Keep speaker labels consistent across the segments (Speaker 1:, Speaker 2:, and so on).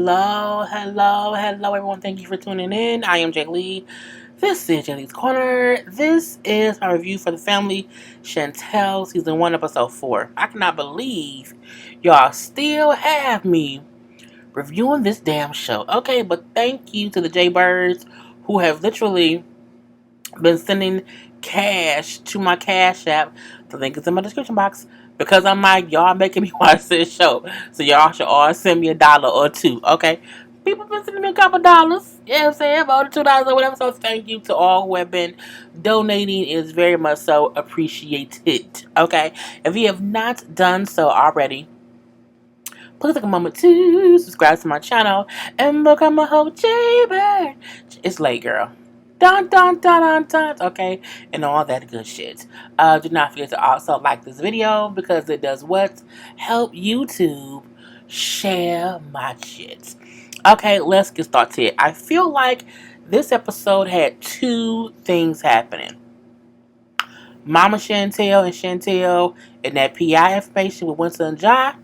Speaker 1: Hello, everyone. Thank you for tuning in. I am JayLee. This is JLeesCorner. This is my review for the family Chantel, Season 1, Episode 4. I cannot believe y'all still have me reviewing this damn show. Okay, but thank you to the JayBirds who have literally been sending cash to my CashApp. The link is in my description box. Because I'm like, y'all making me watch this show. So y'all should all send me $1 or $2. Okay? People been sending me a couple dollars. You know what I'm saying? About $2 or whatever. So thank you to all who have been donating. It is very much so appreciated. Okay? If you have not done so already, please take a moment to subscribe to my channel and become a whole JayBird. It's late, girl. Dun dun dun dun dun. Okay, and all that good shit. Do not forget to also like this video because it does what? Help YouTube share my shit. Okay, let's get started. I feel like this episode had two things happening. Mama Chantel and that PI information with Winston and Jai.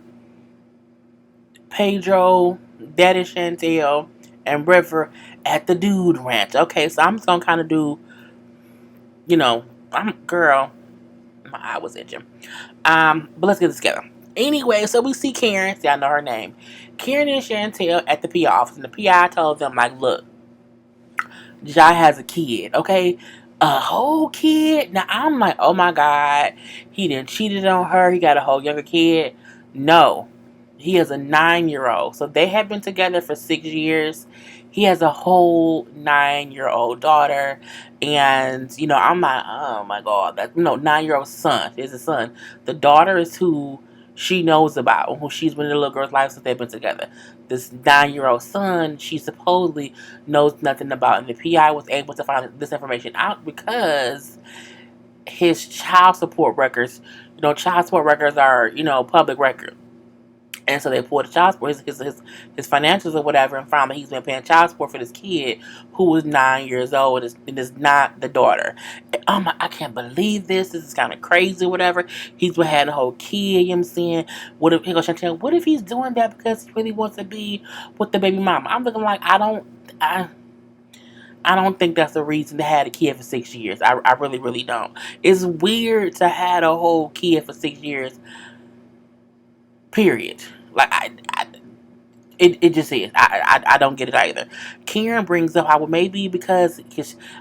Speaker 1: Pedro, Daddy Chantel, and River at the Dude Ranch. Okay, so I'm just gonna kind of do, girl, my eye was itching. But let's get this together. Anyway, so we see Karen, see I know her name. Karen and Chantel at the PI office, and the PI told them, like, look, Jai has a kid, okay? A whole kid? Now I'm like, oh my God, he done cheated on her, he got a whole younger kid. No. He is a 9-year-old. So they have been together for 6 years. He has a whole 9-year-old daughter. And, I'm like, oh my God. 9-year-old son. Is a son. The daughter is who she knows about, who she's been in the little girl's life since they've been together. This 9-year-old son, she supposedly knows nothing about. And the PI was able to find this information out because his child support records, child support records are, public record. And so they pulled the child support, his financials or whatever, and found that he's been paying child support for this kid who was 9 years old and is not the daughter. And I can't believe this. This is kind of crazy or whatever. He's been having a whole kid, you know what I'm saying? What if he's doing that because he really wants to be with the baby mama? I'm looking like, I don't think that's a reason to have a kid for 6 years. I really, really don't. It's weird to have a whole kid for 6 years. Period. Like, it just is. I don't get it either. Karen brings up how maybe because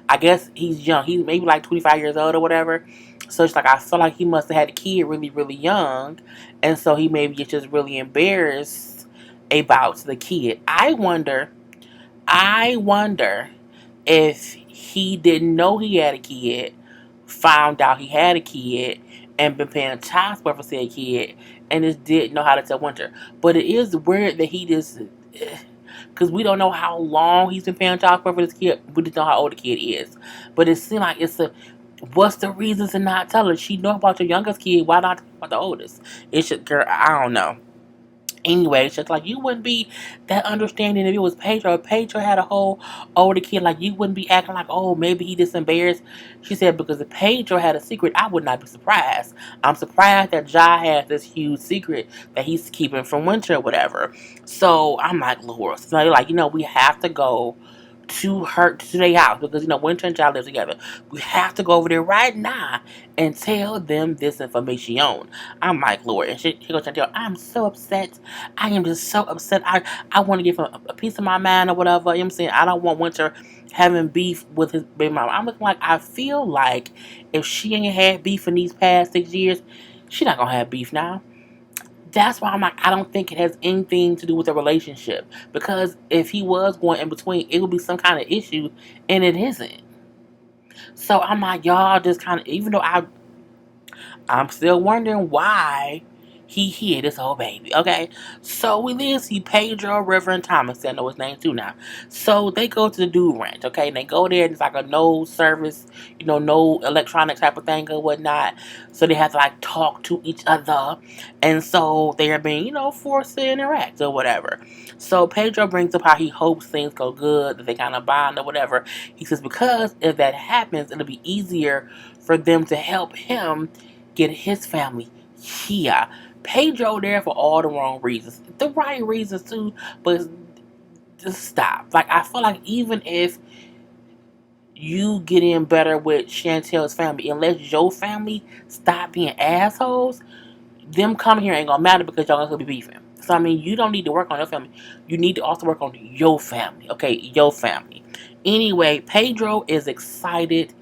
Speaker 1: I guess he's young. He's maybe like 25 years old or whatever. So it's like I feel like he must have had a kid really, really young. And so he maybe is just really embarrassed about the kid. I wonder if he didn't know he had a kid, found out he had a kid, and been paying child support for said kid, and just didn't know how to tell Winter. But it is weird that he just, because we don't know how long he's been paying child support for this kid. We just know how old the kid is. But it seems like what's the reason to not tell her? She know about your youngest kid. Why not talk about the oldest? It's just, girl, I don't know. Anyway, it's just like you wouldn't be that understanding if it was Pedro. If Pedro had a whole older kid, like you wouldn't be acting like, oh, maybe he just embarrassed. She said, because if Pedro had a secret, I would not be surprised. I'm surprised that Jai has this huge secret that he's keeping from Winter or whatever. So I'm like, Lord. So like, we have to go to their house because Winter and Jai live together. We have to go over there right now and tell them this information. I'm like, Lord, and she goes, Chantel, I'm so upset. I am just so upset. I want to give him a piece of my mind or whatever. You know what I'm saying? I don't want Winter having beef with his baby mama. I'm looking like, I feel like if she ain't had beef in these past 6 years, she not gonna have beef now. That's why I'm like, I don't think it has anything to do with the relationship. Because if he was going in between, it would be some kind of issue, and it isn't. So I'm like, y'all just kind of, even though I'm still wondering why he hid his whole baby, okay? So we then see Pedro, River, and Thomas. I know his name too now. So they go to the Dude Ranch, okay? And they go there, and it's like a no service, no electronic type of thing or whatnot. So they have to like talk to each other. And so they are being, forced to interact or whatever. So Pedro brings up how he hopes things go good, that they kind of bond or whatever. He says because if that happens, it'll be easier for them to help him get his family here. Pedro there for all the wrong reasons. The right reasons too, but just stop. Like, I feel like even if you get in better with Chantel's family, unless your family stop being assholes, them coming here ain't gonna matter because y'all gonna be beefing. So I mean, you don't need to work on your family. You need to also work on your family. Okay, your family. Anyway, Pedro is excited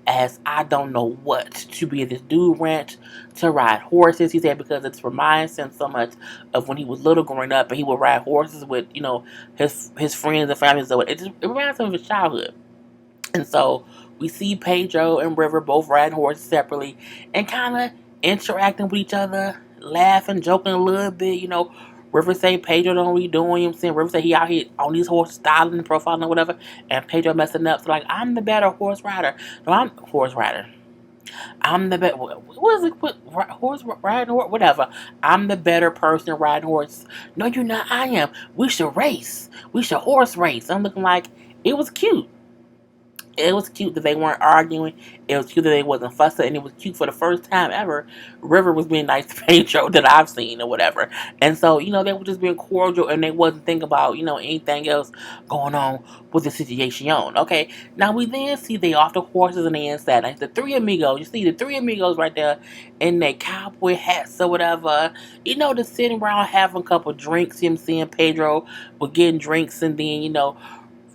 Speaker 1: as I don't know what to be at this dude ranch to ride horses. He said because it reminds him so much of when he was little growing up and he would ride horses with, his friends and family. So it reminds him of his childhood. And so we see Pedro and River both riding horses separately and kind of interacting with each other, laughing, joking a little bit. River say Pedro don't really doing, you know what I'm saying? River say he out here on these horses styling and profiling or whatever, and Pedro messing up. So like, I'm the better horse rider. No, I'm horse rider. I'm the better. What is it? Horse riding horse? Whatever. I'm the better person riding horse. No, you're not. I am. We should race. We should horse race. I'm looking like it was cute. It was cute that they weren't arguing. It was cute that they wasn't fussing, and it was cute for the first time ever. River was being nice to Pedro that I've seen or whatever. And so, they were just being cordial and they wasn't thinking about, anything else going on with the situation. Okay. Now we then see they off the horses and they inside. Like the three amigos, you see the three amigos right there in their cowboy hats or whatever. Just sitting around having a couple drinks. Him seeing Pedro was getting drinks and then,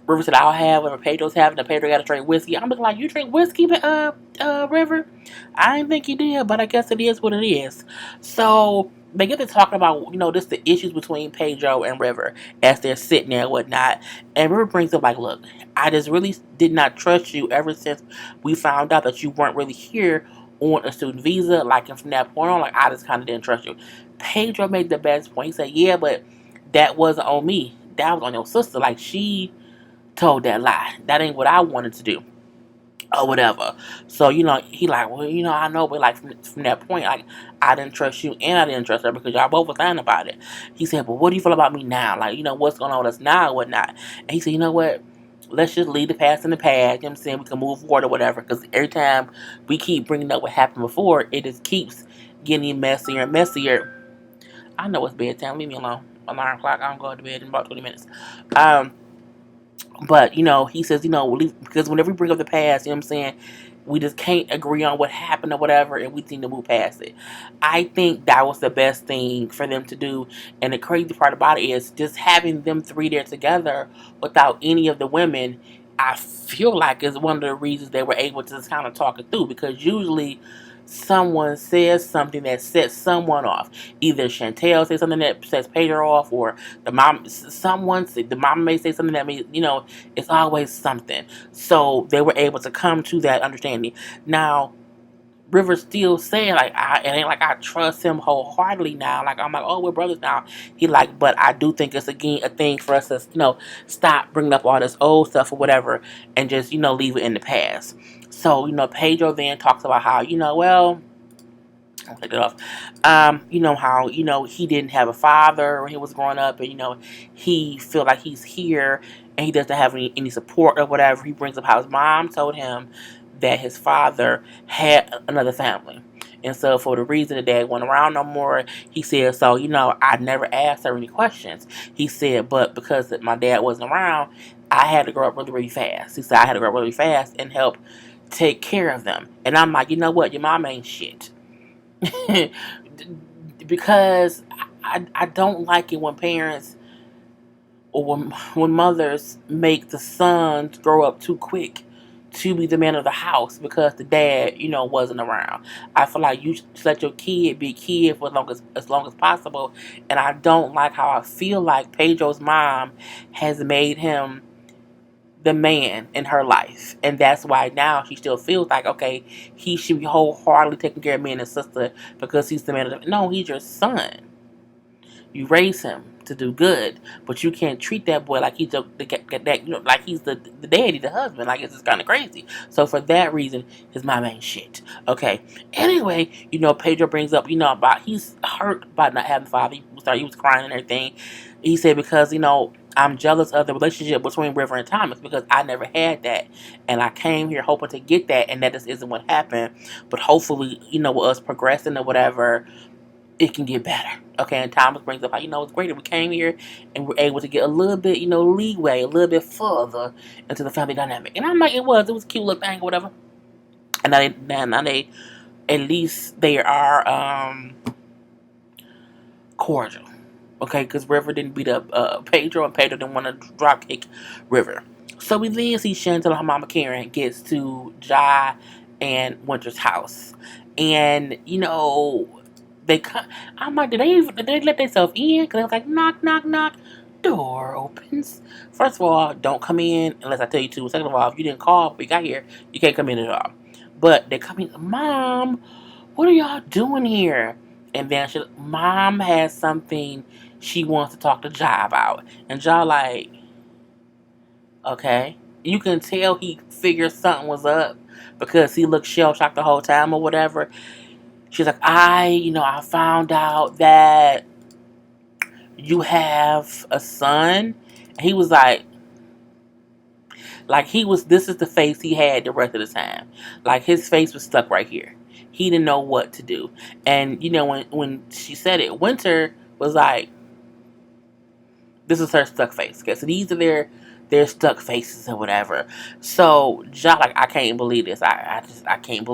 Speaker 1: River said, I'll have whatever Pedro's having. And Pedro got to drink whiskey. I'm looking like, you drink whiskey, River? I didn't think you did, but I guess it is what it is. So they get to talking about, just the issues between Pedro and River as they're sitting there and whatnot. And River brings up, like, look, I just really did not trust you ever since we found out that you weren't really here on a student visa. Like, and from that point on, like, I just kind of didn't trust you. Pedro made the best point. He said, yeah, but that wasn't on me. That was on your sister. Like, she told that lie. That ain't what I wanted to do. Or whatever. So, he like, well, I know, but like from that point, like, I didn't trust you and I didn't trust her because y'all both were lying about it. He said, but what do you feel about me now? Like, what's going on with us now or whatnot? And he said, you know what? Let's just leave the past in the past. You know what I'm saying? We can move forward or whatever. Because every time we keep bringing up what happened before, it just keeps getting messier and messier. I know it's bedtime. Leave me alone. Alarm clock. I don't go to bed in about 20 minutes. But, he says, because whenever we bring up the past, you know what I'm saying, we just can't agree on what happened or whatever, and we need to move past it. I think that was the best thing for them to do. And the crazy part about it is just having them three there together without any of the women, I feel like is one of the reasons they were able to just kind of talk it through. Because usually someone says something that sets someone off. Either Chantel says something that sets Pedro off, or the mom may say something that may, it's always something. So they were able to come to that understanding. Now, River's still saying, like, it ain't like I trust him wholeheartedly now. Like, I'm like, oh, we're brothers now. He like, but I do think it's again a thing for us to, stop bringing up all this old stuff or whatever and just, leave it in the past. So, Pedro then talks about how, well, I'll take it off. How, he didn't have a father when he was growing up, and, he feel like he's here and he doesn't have any support or whatever. He brings up how his mom told him that his father had another family. And so for the reason that dad wasn't around no more, he said, so, I never asked her any questions. He said, but because my dad wasn't around, I had to grow up really, really fast. He said, I had to grow up really fast and help take care of them. And I'm like, you know what? Your mom ain't shit. Because I don't like it when parents or when mothers make the sons grow up too quick to be the man of the house because the dad, wasn't around. I feel like you should let your kid be a kid for as long as possible. And I don't like how I feel like Pedro's mom has made him the man in her life. And that's why now she still feels like, okay, he should be wholeheartedly taking care of me and his sister because he's the man of the... No, he's your son. You raise him to do good, but you can't treat that boy like he's like he's the daddy, the husband. Like, it's just kind of crazy. So for that reason, his mom ain't shit. Okay. Anyway, Pedro brings up, about he's hurt by not having a father. He was crying and everything. He said because I'm jealous of the relationship between River and Thomas because I never had that, and I came here hoping to get that, and that just isn't what happened. But hopefully, with us progressing or whatever, it can get better. Okay, and Thomas brings up how, it's great that we came here and we're able to get a little bit, leeway, a little bit further into the family dynamic. And I'm like, it was a cute little thing or whatever. And now they at least they are cordial. Okay, because River didn't beat up Pedro, and Pedro didn't want to drop kick River. So we then see Chantel and her mama Karen gets to Jai and Winter's house. And, they come. I'm like, did they let themselves in? Because they was like, knock, knock, knock. Door opens. First of all, don't come in unless I tell you to. Second of all, if you didn't call, we got here, you can't come in at all. But they come in, Mom, what are y'all doing here? And then Mom has something she wants to talk to Jai about. And Jai like, okay. You can tell he figured something was up because he looked shell-shocked the whole time or whatever. She's like, I found out that you have a son. And he was like this is the face he had the rest of the time. Like, his face was stuck right here. He didn't know what to do. And, when she said it, Winter was like, this is her stuck face. Okay, so these are their stuck faces or whatever. So John, like, I can't believe this. I can't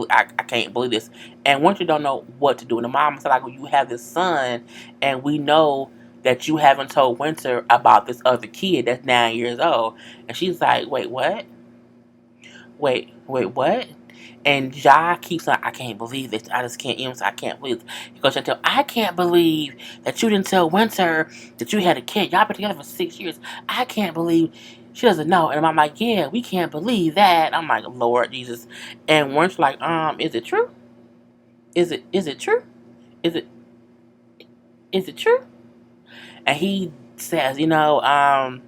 Speaker 1: believe this. And Winter don't know what to do. And the mom said, like, well, you have this son, and we know that you haven't told Winter about this other kid that's 9 years old. And she's like, wait, what? Wait, what? And Jai keeps like, I can't believe this. I just can't even. I can't believe this. He goes, Chantel, I can't believe that you didn't tell Winter that you had a kid. Y'all been together for 6 years. I can't believe she doesn't know. And I'm like, yeah, we can't believe that. I'm like, Lord Jesus. And Winter's like, is it true? Is it true? Is it true? And he says, I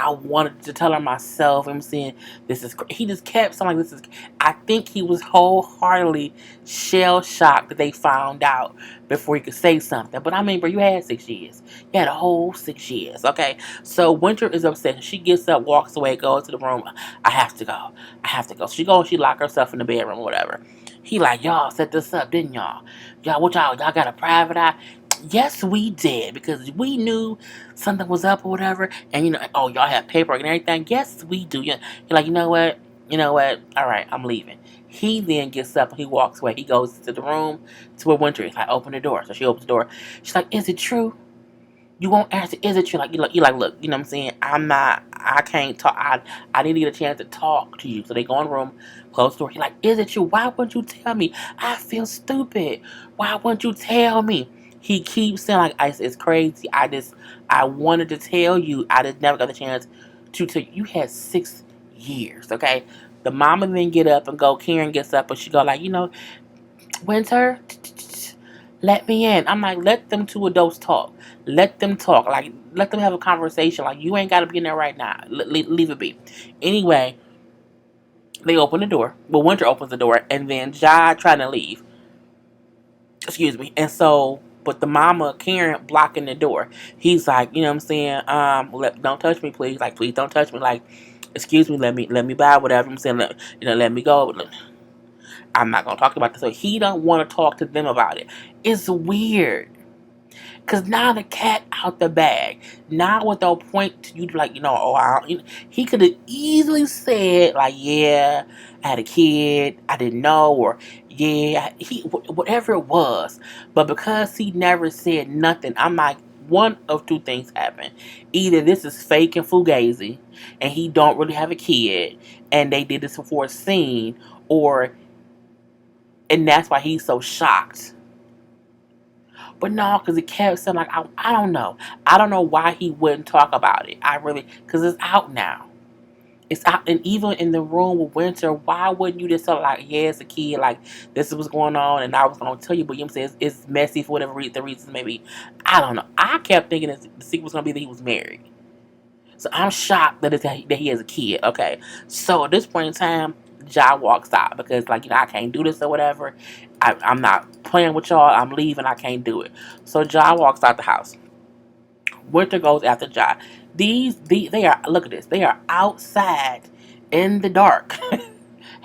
Speaker 1: wanted to tell her myself. I'm saying, this is. He just kept saying, like, this is. I think he was wholeheartedly shell shocked that they found out before he could say something. But I mean, bro, you had 6 years. You had a whole 6 years. Okay, so Winter is upset. She gets up, walks away, goes to the room. I have to go. So she goes. She locked herself in the bedroom or whatever. He like, y'all set this up, didn't y'all? Y'all got a private eye? Yes, we did, because we knew something was up or whatever. And, y'all have paperwork and everything. Yes, we do. You're like, you know what? All right, I'm leaving. He then gets up and he walks away. He goes to the room to where Winter is. Like, open the door. So she opens the door. She's like, is it true? You won't answer. Is it true? Like, you like, look, you know what I'm saying? I can't talk. I need to get a chance to talk to you. So they go in the room, close the door. He's like, is it true? Why wouldn't you tell me? I feel stupid. Why wouldn't you tell me? He keeps saying, like, it's crazy. I wanted to tell you. I just never got the chance to tell you. You had 6 years, okay? The mama then get up and go. Karen gets up and she go like, Winter, let me in. I'm like, let them two adults talk. Let them talk. Like, let them have a conversation. Like, you ain't got to be in there right now. Leave it be. Anyway, they open the door. Well, Winter opens the door, and then Jai trying to leave. Excuse me. And so, but the mama, Karen, blocking the door. He's like, you know what I'm saying? Don't touch me, please. Like, please don't touch me. Like, excuse me, let me buy whatever. I'm saying, let me go. I'm not gonna talk about this. So he don't want to talk to them about it. It's weird. Cause now the cat out the bag. Now with no point to you, like, he could have easily said, like, yeah, I had a kid, I didn't know, or yeah, whatever it was. But because he never said nothing, I'm like, one of two things happen. Either this is fake and fugazi, and he don't really have a kid, and they did this before a scene, and that's why he's so shocked. But no, because it kept saying, like, I don't know. I don't know why he wouldn't talk about it. Because it's out now. It's out. And even in the room with Winter, why wouldn't you just tell, like, yeah, it's a kid, like, this is what's going on, and I was going to tell you, but you know what I'm saying, it's messy for whatever the reasons may be. I don't know. I kept thinking the secret was going to be that he was married. So I'm shocked that he has a kid. Okay. So at this point in time, Jai walks out because, like, I can't do this or whatever. I'm not playing with y'all. I'm leaving. I can't do it. So Jai walks out the house. Winter goes after Jai. They are, look at this. They are outside in the dark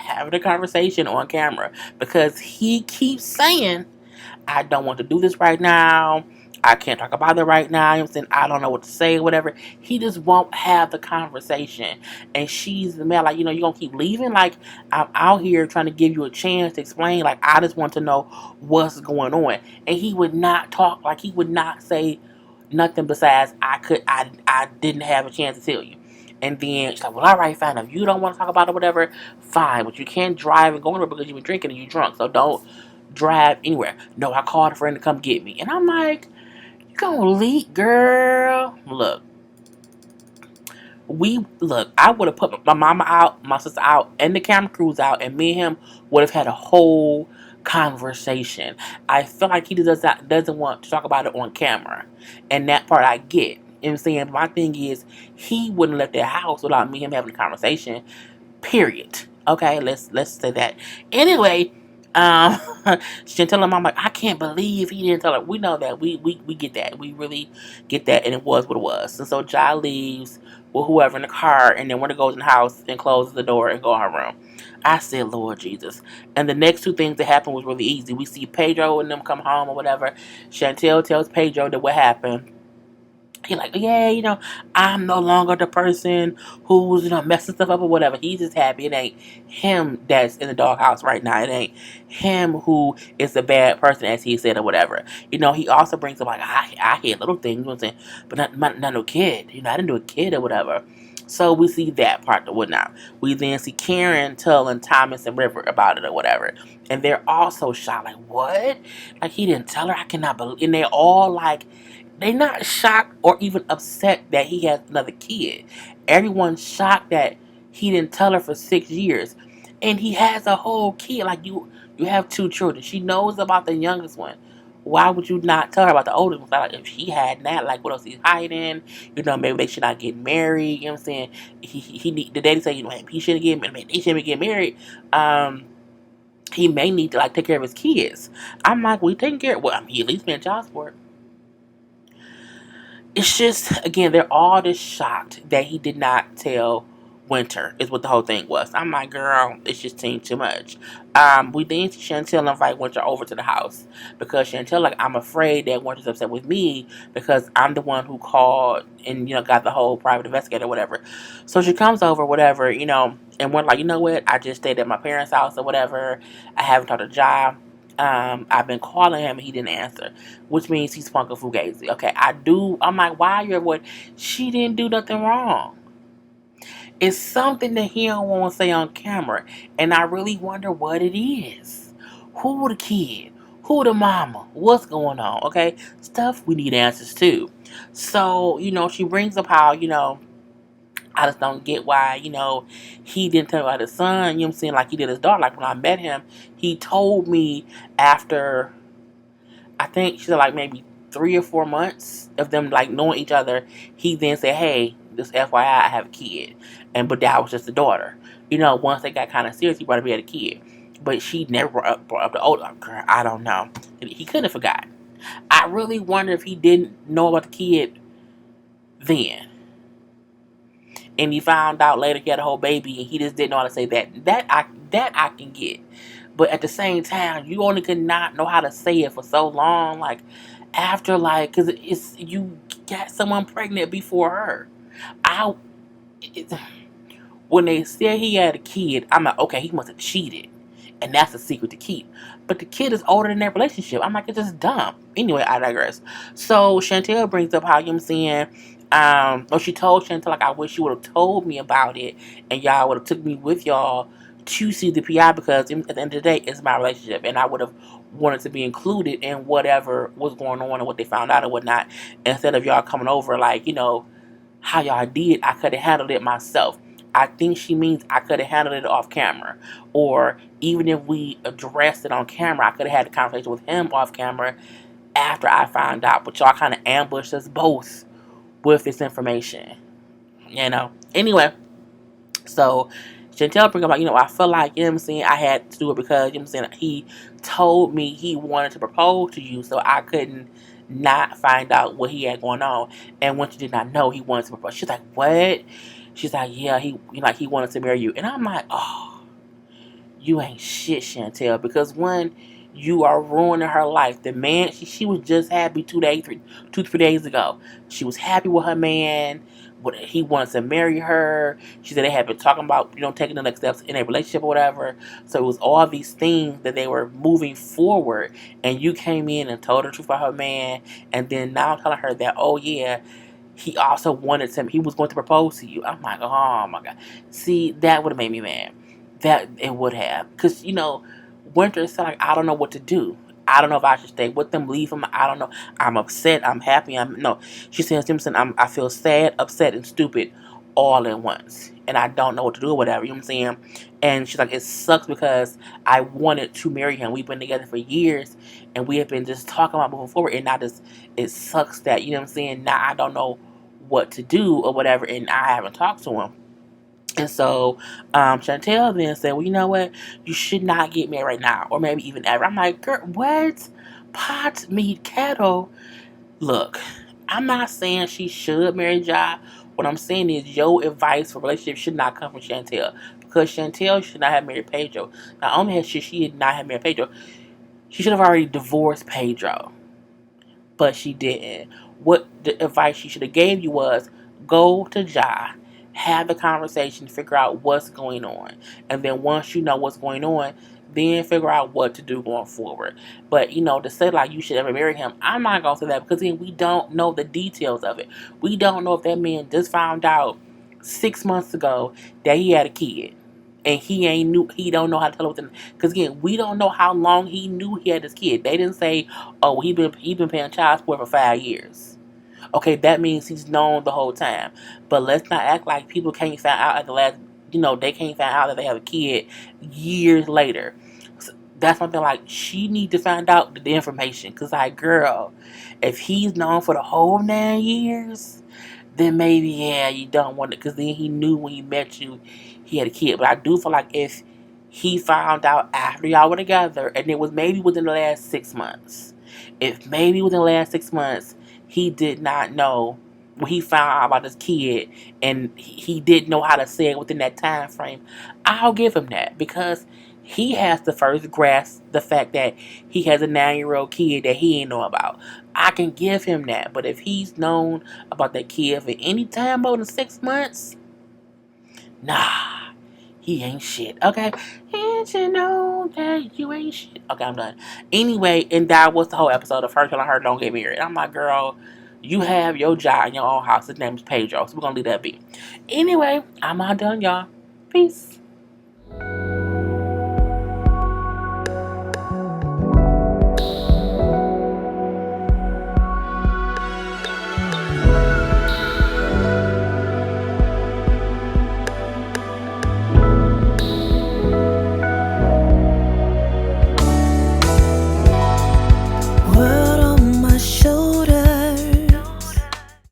Speaker 1: having a conversation on camera because he keeps saying, I don't want to do this right now. I can't talk about it right now. You know what I'm saying? I don't know what to say, whatever. He just won't have the conversation. And she's the man, like, you're going to keep leaving? Like, I'm out here trying to give you a chance to explain. Like, I just want to know what's going on. And he would not talk. Like, he would not say nothing besides, I didn't have a chance to tell you. And then she's like, well, all right, fine. If you don't want to talk about it, whatever, fine. But you can't drive and go anywhere because you've been drinking and you're drunk. So don't drive anywhere. No, I called a friend to come get me. And I'm like, you gonna leak, girl? I would have put my mama out, my sister out, and the camera crews out, and me and him would have had a whole conversation. I feel like he doesn't want to talk about it on camera. And that part I get. You know what I'm saying? My thing is, he wouldn't left their house without me and him having a conversation. Period. Okay, let's say that. Anyway, Chantel and I'm like, I can't believe he didn't tell her. We know that. We get that. We really get that, and it was what it was. And so Jai leaves with whoever in the car, and then when it goes in the house and closes the door and go in her room. I said, Lord Jesus. And the next two things that happened was really easy. We see Pedro and them come home or whatever. Chantel tells Pedro that what happened. He like, yeah, I'm no longer the person who's, messing stuff up or whatever. He's just happy. It ain't him that's in the doghouse right now. It ain't him who is the bad person, as he said, or whatever. He also brings up, like, I hear little things, you know what I'm saying? But not no kid. I didn't do a kid or whatever. So we see that part or whatnot. We then see Karen telling Thomas and River about it or whatever. And they're also shocked. Like, what? Like, he didn't tell her? I cannot believe. And they're all like, they're not shocked or even upset that he has another kid. Everyone's shocked that he didn't tell her for 6 years. And he has a whole kid. Like, you have two children. She knows about the youngest one. Why would you not tell her about the oldest one? Like, if he had that, like, what else he's hiding? Maybe they should not get married. You know what I'm saying? The daddy say, he shouldn't get married. They shouldn't get married. He may need to, like, take care of his kids. I'm like, we taking care of, well, he at least paying child support. It's just, again, they're all just shocked that he did not tell Winter, is what the whole thing was. I'm like, girl, it's just seemed too much. We then see Chantel invite Winter over to the house because Chantel, like, I'm afraid that Winter's upset with me because I'm the one who called and, got the whole private investigator or whatever. So she comes over, whatever, and we're like, you know what? I just stayed at my parents' house or whatever. I haven't talked to Jai. I've been calling him and he didn't answer, which means he's punking Fugazi. Okay, I'm like, why are you avoiding? She didn't do nothing wrong. It's something that he don't want to say on camera, and I really wonder what it is. Who the kid? Who the mama? What's going on? Okay, stuff we need answers to. So, she brings up how, I just don't get why, he didn't tell me about his son, you know what I'm saying, like he did his daughter. Like, when I met him, he told me after, I think she said, like, maybe 3 or 4 months of them, like, knowing each other, he then said, hey, just FYI, I have a kid. But that was just a daughter. Once they got kind of serious, he brought up he had a kid. But she never brought up the older girl. I don't know. He couldn't have forgotten. I really wonder if he didn't know about the kid then. And he found out later he had a whole baby and he just didn't know how to say that. That I can get. But at the same time, you only could not know how to say it for so long. Like, after, like, because you got someone pregnant before her. When they said he had a kid, I'm like, okay, he must have cheated. And that's a secret to keep. But the kid is older than their relationship. I'm like, it's just dumb. Anyway, I digress. So Chantel brings up how, saying, she told Chantel, like, I wish you would have told me about it and y'all would have took me with y'all to see the PI because at the end of the day, it's my relationship and I would have wanted to be included in whatever was going on and what they found out and whatnot. Instead of y'all coming over, like, how y'all did, I could have handled it myself. I think she means I could have handled it off camera. Or even if we addressed it on camera, I could have had a conversation with him off camera after I found out. But y'all kind of ambushed us both with this information. Anyway, so Chantel bring up, like, I feel like, you know what I'm saying, I had to do it because, you know what I'm saying, he told me he wanted to propose to you, so I couldn't not find out what he had going on. And when she did not know he wanted to propose, she's like, what? She's like, yeah, he wanted to marry you. And I'm like, oh, you ain't shit, Chantel. Because one, you are ruining her life. The man, she was just happy 2, 3 days ago. She was happy with her man. He wants to marry her. She said they had been talking about, taking the next steps in a relationship or whatever. So it was all these things that they were moving forward. And you came in and told her the truth about her man. And then now telling her that, oh yeah, he also wanted to, he was going to propose to you. I'm like, oh my God. See, that would have made me mad. That it would have. Because, Winter is like, I don't know what to do. I don't know if I should stay with them, leave them. I don't know. I'm upset. I'm happy. No. She says, Simpson, I feel sad, upset, and stupid all at once. And I don't know what to do or whatever. You know what I'm saying? And she's like, it sucks because I wanted to marry him. We've been together for years. And we have been just talking about moving forward. And now it sucks that, you know what I'm saying? Now I don't know what to do or whatever. And I haven't talked to him. And so Chantel then said, well, you know what? You should not get married right now, or maybe even ever. I'm like, girl, what? Pot, meat, kettle. Look, I'm not saying she should marry Ja. What I'm saying is your advice for relationships should not come from Chantel. Because Chantel should not have married Pedro. Not only has she not have married Pedro, she should have already divorced Pedro. But she didn't. What the advice she should have gave you was go to Ja, have the conversation, figure out what's going on, and then once you know what's going on, then figure out what to do going forward. But to say like you should ever marry him, I'm not gonna say that because then we don't know the details of it. We don't know if that man just found out 6 months ago that he had a kid and he don't know how to tell it because again we don't know how long he knew he had this kid. They didn't say, oh, he been paying child support for 5 years. Okay, that means he's known the whole time. But let's not act like people can't find out at the last, they can't find out that they have a kid years later. So that's something like she need to find out the information because like girl, if he's known for the whole 9 years, then maybe yeah, you don't want it because then he knew when he met you he had a kid. But I do feel like if he found out after y'all were together and it was maybe within the last 6 months, if maybe within the last 6 months he did not know when he found out about this kid and he didn't know how to say it within that time frame, I'll give him that because he has to first grasp the fact that he has a 9-year-old kid that he ain't know about. I can give him that. But if he's known about that kid for any time more than 6 months, nah, he ain't shit. Okay? And you know that you ain't shit. Okay, I'm done. Anyway, and that was the whole episode of her telling her don't get married. I'm like, girl, you have your job in your own house. His name is Pedro. So we're going to leave that be. Anyway, I'm all done, y'all. Peace.